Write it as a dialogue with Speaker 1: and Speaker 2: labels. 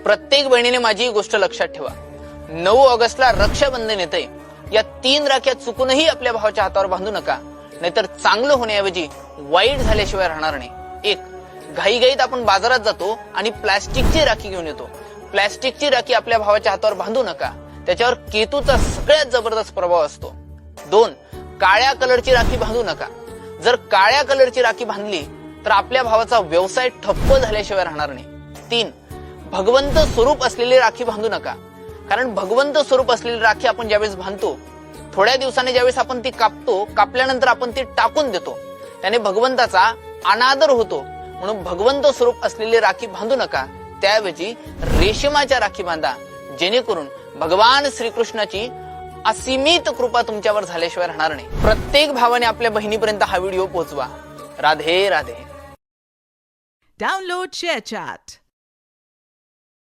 Speaker 1: प्रत्येक बहिणीने माझी ही गोष्ट लक्षात ठेवा. 9 ऑगस्टला रक्षाबंधन येते. या 3 राख्या चुकूनही आपल्या भावाच्या हातावर बांधू नका, नाहीतर चांगलं होण्याऐवजी वाईट झाल्याशिवाय राहणार नाही. 1. घाईघाईत आपण बाजारात जातो आणि प्लास्टिकची राखी घेऊन येतो. प्लास्टिकची राखी आपल्या भावाच्या हातावर बांधू नका, त्याच्यावर केतूचा सगळ्यात जबरदस्त प्रभाव असतो. 2. काळ्या कलरची राखी बांधू नका. जर काळ्या कलरची राखी बांधली तर आपल्या भावाचा व्यवसाय ठप्प झाल्याशिवाय राहणार नाही. 3. भगवंत स्वरूप असलेली राखी बांधू नका, कारण भगवंत स्वरूप असलेली राखी आपण ज्यावेळेस बांधतो, थोड्या दिवसांनी ज्यावेळेस आपण ती कापतो, कापल्यानंतर आपण ती टाकून देतो, त्याने भगवंताचा अनादर होतो. म्हणून भगवंत स्वरूप असलेली राखी बांधू नका, त्याऐवजी रेशमाच्या राखी बांधा, जेणेकरून भगवान श्रीकृष्णाची असीमित कृपा तुमच्यावर झाल्याशिवाय राहणार नाही. प्रत्येक भावाने आपल्या बहिणीपर्यंत हा व्हिडिओ पोहोचवा. राधे राधे.
Speaker 2: Download ShareChat.